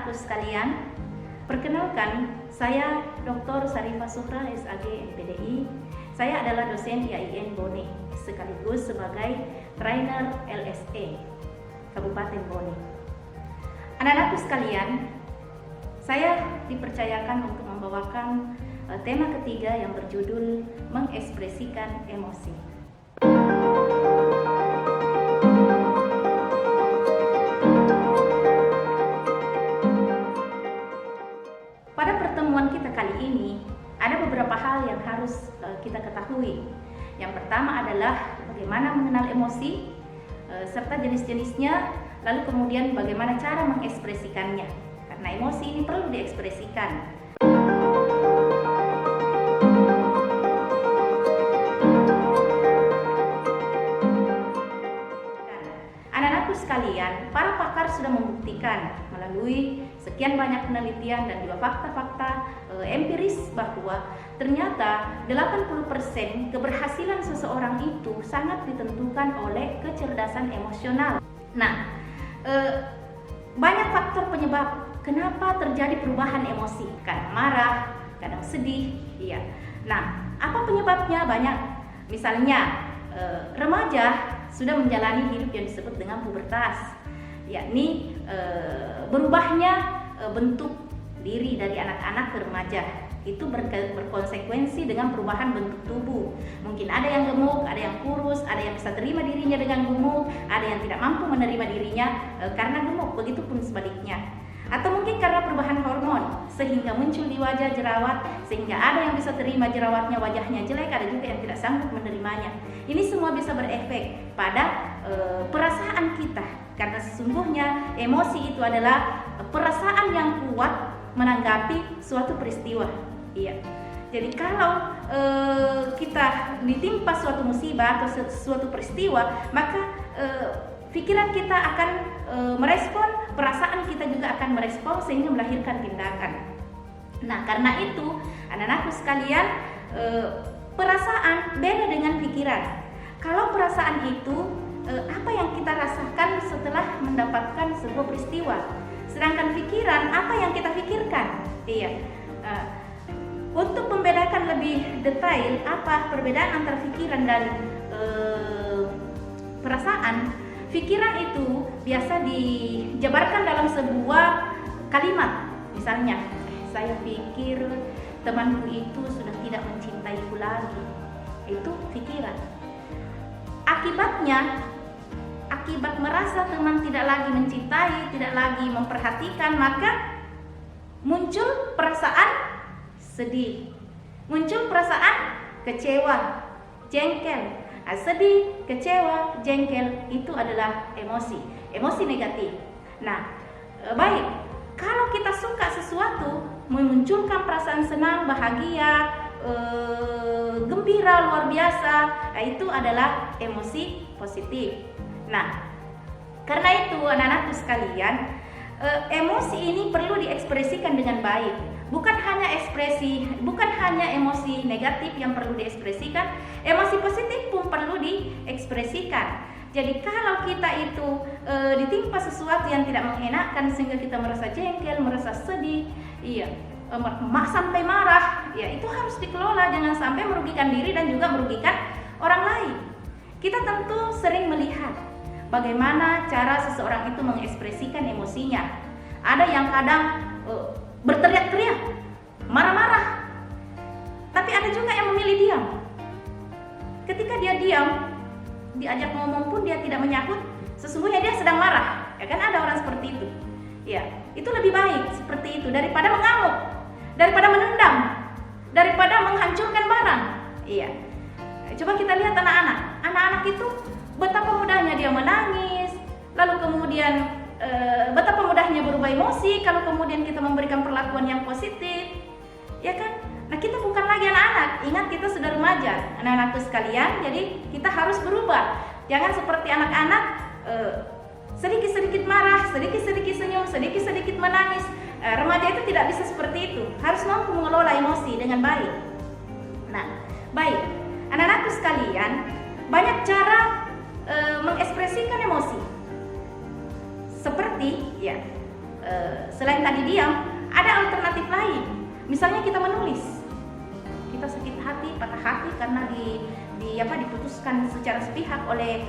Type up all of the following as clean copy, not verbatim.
anak-anakku sekalian, perkenalkan, saya Dr. Sarifah Suhra, SAG, MPDI. Saya adalah dosen IAIN Bone, sekaligus sebagai trainer LSE Kabupaten Bone. Anak-anakku sekalian, saya dipercayakan untuk membawakan tema ketiga yang berjudul mengekspresikan emosi. Pada pertemuan kita kali ini, ada beberapa hal yang harus kita ketahui. Yang pertama adalah bagaimana mengenal emosi, serta jenis-jenisnya, lalu kemudian bagaimana cara mengekspresikannya. Karena emosi ini perlu diekspresikan. Anak-anakku sekalian, para pakar sudah membuktikan melalui sekian banyak penelitian dan juga fakta-fakta empiris bahwa ternyata 80% keberhasilan seseorang itu sangat ditentukan oleh kecerdasan emosional. Nah, banyak faktor penyebab kenapa terjadi perubahan emosi, kadang marah, kadang sedih, iya. Nah, apa penyebabnya? Banyak. Misalnya, remaja sudah menjalani hidup yang disebut dengan pubertas, yakni berubahnya bentuk diri dari anak-anak ke remaja. Itu berkonsekuensi dengan perubahan bentuk tubuh. Mungkin ada yang gemuk, ada yang kurus, ada yang bisa terima dirinya dengan gemuk, ada yang tidak mampu menerima dirinya karena gemuk, begitupun sebaliknya. Atau mungkin karena perubahan hormon sehingga muncul di wajah jerawat, sehingga ada yang bisa terima jerawatnya, wajahnya jelek, ada juga yang tidak sanggup menerimanya. Ini semua bisa berefek pada perasaan kita, karena sesungguhnya emosi itu adalah perasaan yang kuat menanggapi suatu peristiwa. Iya. Jadi kalau kita ditimpa suatu musibah atau suatu peristiwa, maka pikiran kita akan merespon, perasaan kita juga akan merespon sehingga melahirkan tindakan. Nah, karena itu anak-anakku sekalian, perasaan beda dengan pikiran. Kalau perasaan itu apa yang kita rasakan setelah mendapatkan sebuah peristiwa, sedangkan pikiran apa yang kita pikirkan. Iya. Untuk membedakan lebih detail apa perbedaan antara pikiran dan perasaan, pikiran itu biasa dijabarkan dalam sebuah kalimat. Misalnya, saya pikir temanku itu sudah tidak mencintaiku lagi. Itu pikiran. Akibatnya, akibat merasa teman tidak lagi mencintai, tidak lagi memperhatikan, maka muncul perasaan sedih, muncul perasaan kecewa, jengkel. Sedih, kecewa, jengkel itu adalah emosi negatif. Nah, baik, kalau kita suka sesuatu, memunculkan perasaan senang, bahagia, gembira luar biasa, itu adalah emosi positif. Nah, karena itu anak-anakku sekalian, emosi ini perlu diekspresikan dengan baik. Bukan hanya emosi negatif yang perlu diekspresikan, emosi positif pun perlu diekspresikan. Jadi kalau kita itu ditimpa sesuatu yang tidak mengenakan sehingga kita merasa jengkel, merasa sedih, sampai marah, ya itu harus dikelola, jangan sampai merugikan diri dan juga merugikan orang lain. Kita tentu sering melihat bagaimana cara seseorang itu mengekspresikan emosinya. Ada yang kadang berteriak-teriak, marah-marah, tapi ada juga yang memilih diam. Ketika dia diam, diajak ngomong pun dia tidak menyahut, sesungguhnya dia sedang marah. Ya kan, ada orang seperti itu. Ya, itu lebih baik seperti itu daripada mengamuk, daripada menendam, daripada menghancurkan barang. Iya. Coba kita lihat anak-anak. Anak-anak itu betapa mudahnya dia menangis, lalu kemudian betapa mudahnya berubah emosi kalau kemudian kita memberikan perlakuan yang positif, ya kan? Nah, kita bukan lagi anak-anak, ingat kita sudah remaja, anak-anakku sekalian. Jadi kita harus berubah, jangan seperti anak-anak sedikit-sedikit marah, sedikit-sedikit senyum, sedikit-sedikit menangis. Remaja itu tidak bisa seperti itu, harus mampu mengelola emosi dengan baik. Nah, baik, anak-anakku sekalian, banyak cara mengekspresikan emosi. Seperti selain tadi diam, ada alternatif lain. Misalnya kita menulis, kita sakit hati, patah hati karena diputuskan secara sepihak oleh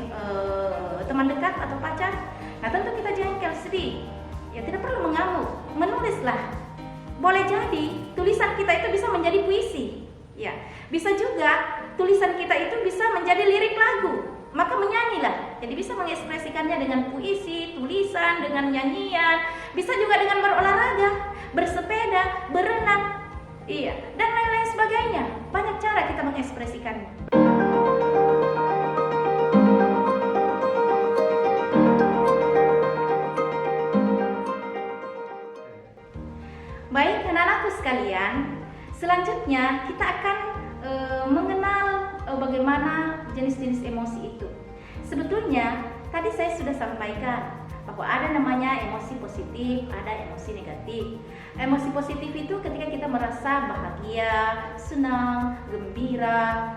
teman dekat atau pacar. Nah tentu kita jengkel, sedih. Ya tidak perlu mengamuk, menulislah. Boleh jadi tulisan kita itu bisa menjadi puisi. Ya, bisa juga tulisan kita itu bisa menjadi lirik lagu. Maka menyanyilah. Jadi bisa mengekspresikannya dengan puisi, tulisan, dengan nyanyian. Bisa juga dengan berolahraga, bersepeda, berenang. Iya, dan lain-lain sebagainya. Banyak cara kita mengekspresikannya. Baik, anak-anakku sekalian, selanjutnya kita akan mengenal bagaimana jenis-jenis emosi itu. Sebetulnya tadi saya sudah sampaikan bahwa ada namanya emosi positif, ada emosi negatif. Emosi positif itu ketika kita merasa bahagia, senang, gembira,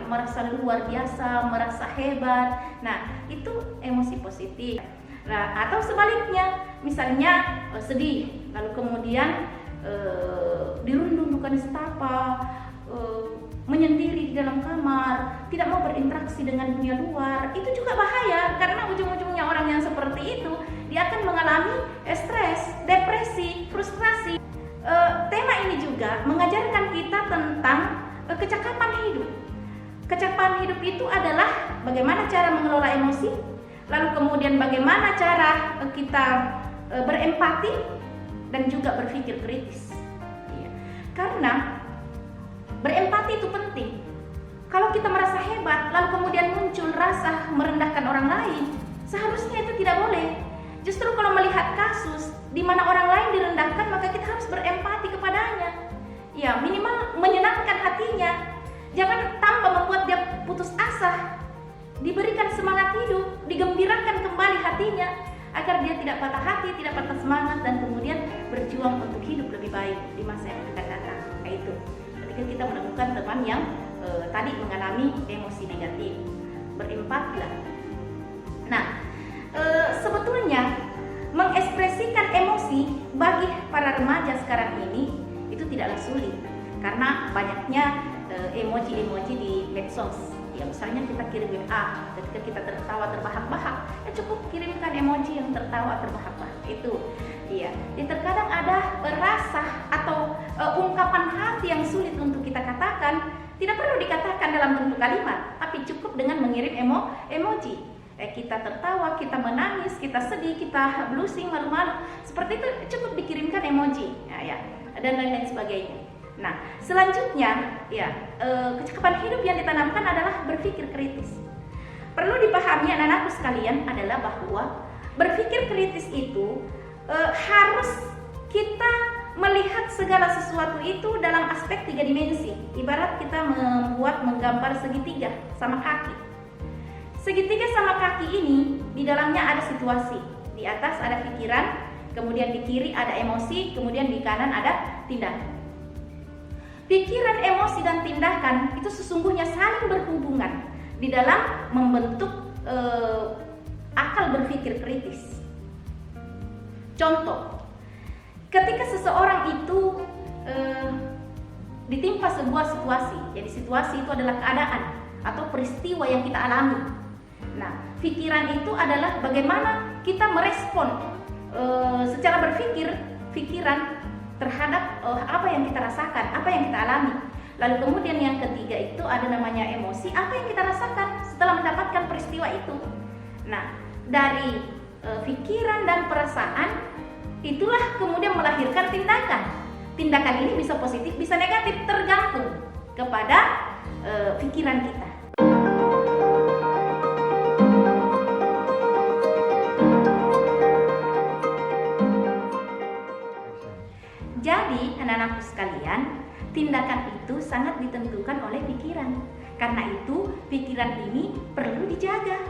merasa luar biasa, merasa hebat. Nah, itu emosi positif. Nah, atau sebaliknya, misalnya sedih, lalu kemudian dirundung duka nestapa, menyendiri di dalam kamar, tidak mau berinteraksi dengan dunia luar, itu juga bahaya karena ujung-ujungnya orang yang seperti itu dia akan mengalami stres, depresi, frustrasi. Tema ini juga mengajarkan kita tentang kecakapan hidup. Kecakapan hidup itu adalah bagaimana cara mengelola emosi, lalu kemudian bagaimana cara kita berempati dan juga berpikir kritis. Karena berempati itu penting. Kalau kita merasa hebat, lalu kemudian muncul rasa merendahkan orang lain, seharusnya itu tidak boleh. Justru kalau melihat kasus di mana orang lain direndahkan, maka kita harus berempati kepadanya. Ya, minimal menyenangkan hatinya. Jangan tambah membuat dia putus asa. Diberikan semangat hidup, digembirakan kembali hatinya agar dia tidak patah hati, tidak patah semangat, dan kemudian berjuang untuk hidup lebih baik di masa yang akan datang. Nah, itu ketika kita menemukan teman yang tadi mengalami emosi negatif, berempatilah. Nah, sebetulnya mengekspresikan emosi bagi para remaja sekarang ini itu tidaklah sulit karena banyaknya emoji-emoji di medsos. Ya, misalnya kita kirim WA ketika kita tertawa terbahak-bahak, ya cukup kirimkan emoji yang tertawa terbahak-bahak itu. Iya, terkadang ada rasa atau ungkapan hati yang sulit untuk kita katakan, tidak perlu dikatakan dalam bentuk kalimat, tapi cukup dengan mengirim emoji. Kita tertawa, kita menangis, kita sedih, kita blusing, malu-malu, seperti itu cukup dikirimkan emoji, ya, dan lain-lain sebagainya. Nah, selanjutnya, kecakapan hidup yang ditanamkan adalah berpikir kritis. Perlu dipahami anak-anakku sekalian adalah bahwa berpikir kritis itu harus kita melihat segala sesuatu itu dalam aspek 3 dimensi. Ibarat kita menggambar segitiga sama kaki. Segitiga sama kaki ini di dalamnya ada situasi. Di atas ada pikiran, kemudian di kiri ada emosi, kemudian di kanan ada tindakan. Pikiran, emosi, dan tindakan itu sesungguhnya saling berhubungan di dalam membentuk akal berpikir kritis. Contoh, ketika seseorang itu ditimpa sebuah situasi, jadi situasi itu adalah keadaan atau peristiwa yang kita alami. Nah, pikiran itu adalah bagaimana kita merespon secara pikiran terhadap apa yang kita rasakan, apa yang kita alami. Lalu kemudian yang ketiga itu ada namanya emosi, apa yang kita rasakan setelah mendapatkan peristiwa itu. Nah, dari pikiran dan perasaan itulah kemudian melahirkan tindakan. Tindakan ini bisa positif, bisa negatif, tergantung kepada pikiran kita. Jadi, anak-anakku sekalian, tindakan itu sangat ditentukan oleh pikiran. Karena itu, pikiran ini perlu dijaga.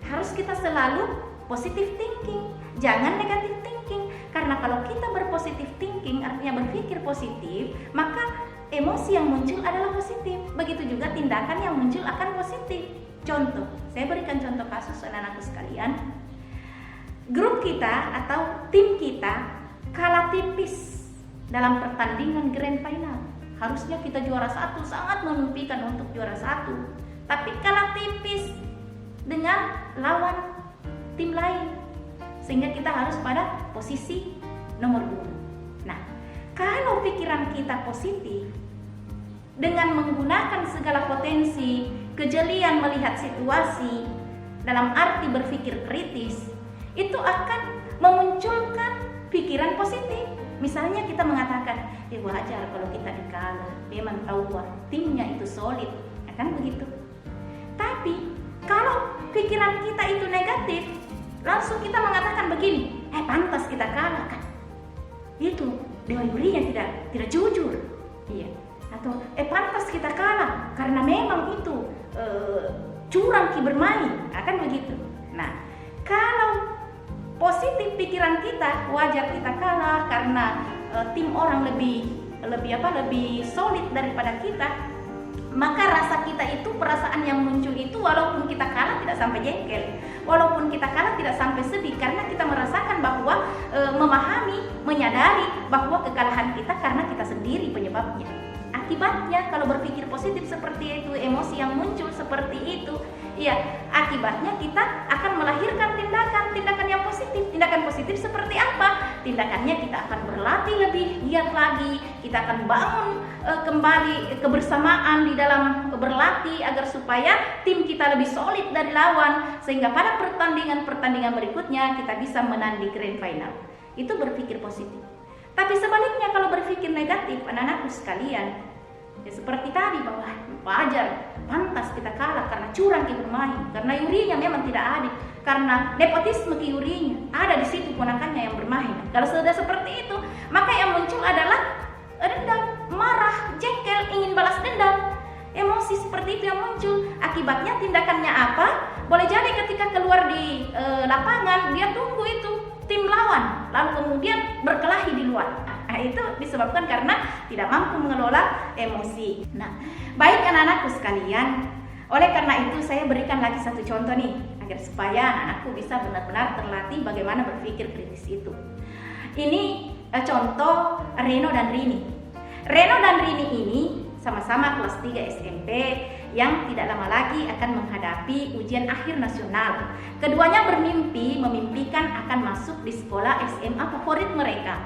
Harus kita selalu positive thinking, jangan negative thinking. Karena kalau kita berpositive thinking, artinya berpikir positif, maka emosi yang muncul adalah positif. Begitu juga tindakan yang muncul akan positif. Contoh, saya berikan contoh kasus anak-anakku sekalian. grup kita atau tim kita kalah tipis dalam pertandingan grand final. Harusnya kita juara 1, sangat memimpikan untuk juara 1, tapi kalah tipis dengan lawan tim lain, sehingga kita harus pada posisi nomor 2. Nah, kalau pikiran kita positif dengan menggunakan segala potensi, kejelian melihat situasi dalam arti berpikir kritis, itu akan memunculkan pikiran positif. Misalnya kita mengatakan, wajar kalau kita dikalah, memang tahu timnya itu solid, akan begitu. Tapi kalau pikiran kita itu negatif, langsung kita mengatakan begini, pantas kita kalah kan? Itu Dewa Yurinya tidak jujur, iya. Atau pantas kita kalah karena memang itu curang bermain, akan begitu. Nah, kalau positif pikiran kita, wajar kita kalah karena tim orang lebih solid daripada kita, maka rasa kita itu, perasaan yang muncul itu, walaupun kita kalah tidak sampai jengkel, walaupun kita kalah tidak sampai sedih, karena kita merasakan bahwa memahami, menyadari bahwa kekalahan kita karena kita sendiri penyebabnya. Akibatnya kalau berpikir positif seperti itu, emosi yang muncul seperti itu, ya akibatnya kita akan melahirkan tindakan yang positif. Tindakan positif seperti apa? Tindakannya kita akan berlatih lebih giat lagi, kita akan bangun kembali kebersamaan di dalam berlatih agar supaya tim kita lebih solid dari lawan, sehingga pada pertandingan berikutnya kita bisa menang di grand final. Itu berpikir positif. Tapi sebaliknya kalau berpikir negatif, anak-anakku sekalian, ya seperti tadi bahwa wajar, pantas kita kalah karena curang bermain, karena Yurinya memang tidak adil, karena nepotisme Yurinya ada di situ ponakannya yang bermain. Kalau sudah seperti itu, maka yang muncul adalah dendam, marah, jengkel, ingin balas dendam. Emosi seperti itu yang muncul. Akibatnya tindakannya apa? Boleh jadi ketika keluar di lapangan dia tunggu itu tim lawan, lalu kemudian berkelahi di luar. Nah, itu disebabkan karena tidak mampu mengelola emosi. Nah, baik anak-anakku sekalian, oleh karena itu saya berikan lagi satu contoh nih, agar supaya anak-anakku bisa benar-benar terlatih bagaimana berpikir kritis itu. Ini contoh Reno dan Rini. Reno dan Rini ini sama-sama kelas 3 SMP yang tidak lama lagi akan menghadapi ujian akhir nasional. Keduanya memimpikan akan masuk di sekolah SMA favorit mereka.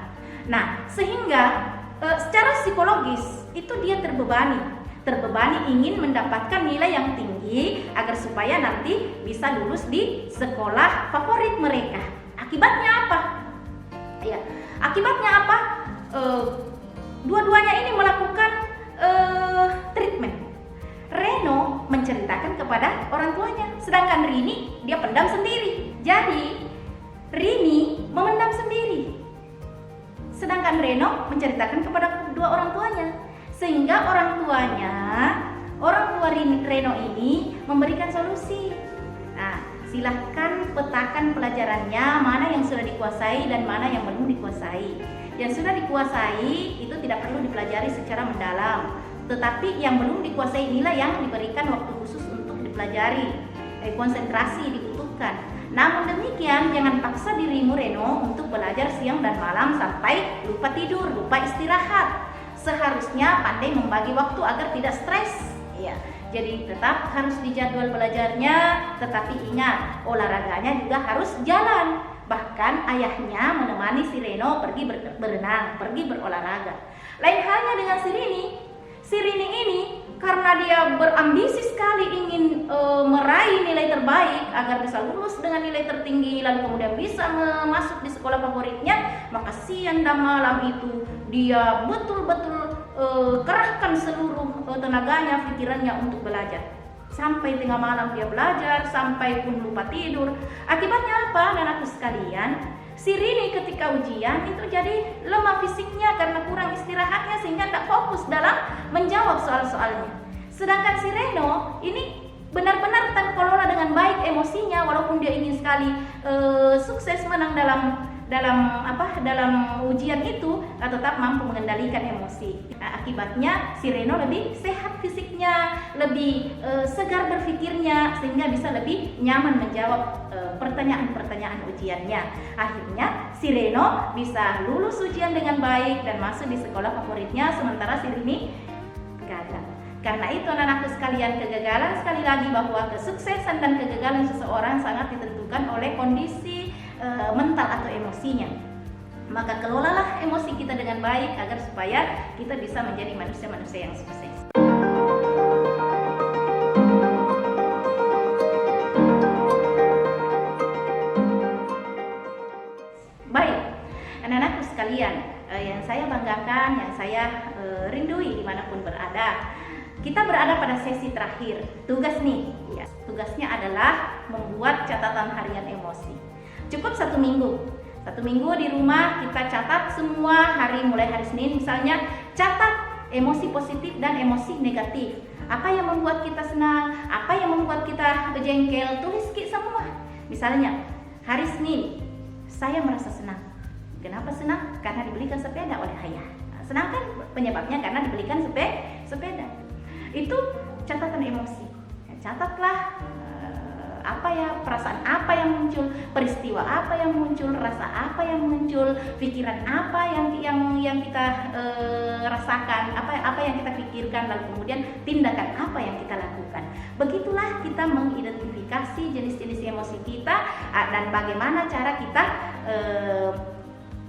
Nah, sehingga secara psikologis itu dia terbebani ingin mendapatkan nilai yang tinggi agar supaya nanti bisa lulus di sekolah favorit mereka. Akibatnya apa? Ya, akibatnya apa? Dua-duanya ini melakukan treatment. Reno menceritakan kepada orang tuanya, sedangkan Rini dia pendam sendiri. Jadi Rini memendam sendiri, sedangkan Reno menceritakan kepada kedua orang tuanya, sehingga orang tua Reno ini memberikan solusi. Nah, silahkan petakan pelajarannya, mana yang sudah dikuasai dan mana yang belum dikuasai. Yang sudah dikuasai itu tidak perlu dipelajari secara mendalam, tetapi yang belum dikuasai inilah yang diberikan waktu khusus untuk dipelajari, konsentrasi dibutuhkan. Namun demikian, jangan paksa dirimu Reno untuk belajar siang dan malam sampai lupa tidur, lupa istirahat. Seharusnya pandai membagi waktu agar tidak stres. Ya, jadi tetap harus dijadwal belajarnya, tetapi ingat, olahraganya juga harus jalan. Bahkan ayahnya menemani si Reno pergi berenang, pergi berolahraga. Lain halnya dengan si Rini. Si Rini ini karena dia berambisi sekali ingin meraih nilai terbaik agar bisa lulus dengan nilai tertinggi, lalu kemudian bisa masuk di sekolah favoritnya, maka siang dan malam itu dia betul-betul kerahkan seluruh tenaganya, pikirannya untuk belajar. Sampai tengah malam dia belajar, sampai pun lupa tidur. Akibatnya apa, anak-anakku sekalian? Si Rini ketika ujian itu jadi lemah fisiknya karena kurang istirahatnya, sehingga tidak fokus dalam menjawab soal-soalnya. Sedangkan si Reno ini benar-benar terkelola dengan baik emosinya, walaupun dia ingin sekali sukses menang dalam dalam ujian itu tetap mampu mengendalikan emosi. Akibatnya si Reno lebih sehat fisiknya, lebih segar berpikirnya, sehingga bisa lebih nyaman menjawab pertanyaan-pertanyaan ujiannya. Akhirnya si Reno bisa lulus ujian dengan baik dan masuk di sekolah favoritnya, sementara si Rini gagal. Karena itu anak-anakku sekalian, kegagalan sekali lagi bahwa kesuksesan dan kegagalan seseorang sangat ditentukan oleh kondisi mental atau emosinya. Maka kelolalah emosi kita dengan baik agar supaya kita bisa menjadi manusia-manusia yang sukses. Baik, anak-anakku sekalian, yang saya banggakan, yang saya rindui dimanapun berada. Kita berada pada sesi terakhir. Tugas nih, ya, tugasnya adalah membuat catatan harian emosi. Cukup 1 minggu. 1 minggu di rumah kita catat semua hari, mulai hari Senin misalnya, catat emosi positif dan emosi negatif. Apa yang membuat kita senang, apa yang membuat kita jengkel, tulis semua. Misalnya, hari Senin, saya merasa senang. Kenapa senang? Karena dibelikan sepeda oleh ayah. Senang kan penyebabnya karena dibelikan sepeda. Itu catatan emosi. Catatlah perasaan apa yang muncul, peristiwa apa yang muncul, rasa apa yang muncul, pikiran apa yang kita rasakan, apa yang kita pikirkan, lalu kemudian tindakan apa yang kita lakukan. Begitulah kita mengidentifikasi jenis-jenis emosi kita dan bagaimana cara kita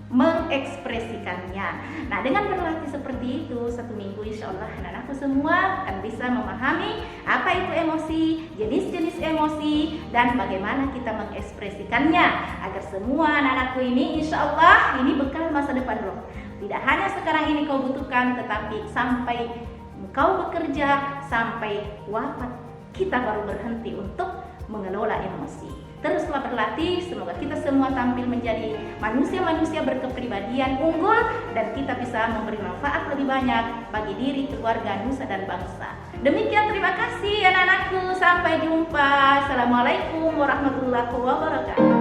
mengekspresikannya. Nah, dengan berlatih seperti itu 1 minggu, insya Allah anak-anakku semua akan bisa memahami apa itu emosi, jenis-jenis emosi, dan bagaimana kita mengekspresikannya agar semua anak-anakku ini insya Allah ini bekal masa depan roh. Tidak hanya sekarang ini kau butuhkan, tetapi sampai kau bekerja, sampai wafat kita baru berhenti untuk mengelola emosi. Teruslah berlatih, semoga kita semua tampil menjadi manusia-manusia berkepribadian unggul dan kita bisa memberi manfaat lebih banyak bagi diri, keluarga, nusa, dan bangsa. Demikian, terima kasih anak-anakku, sampai jumpa. Assalamualaikum warahmatullahi wabarakatuh.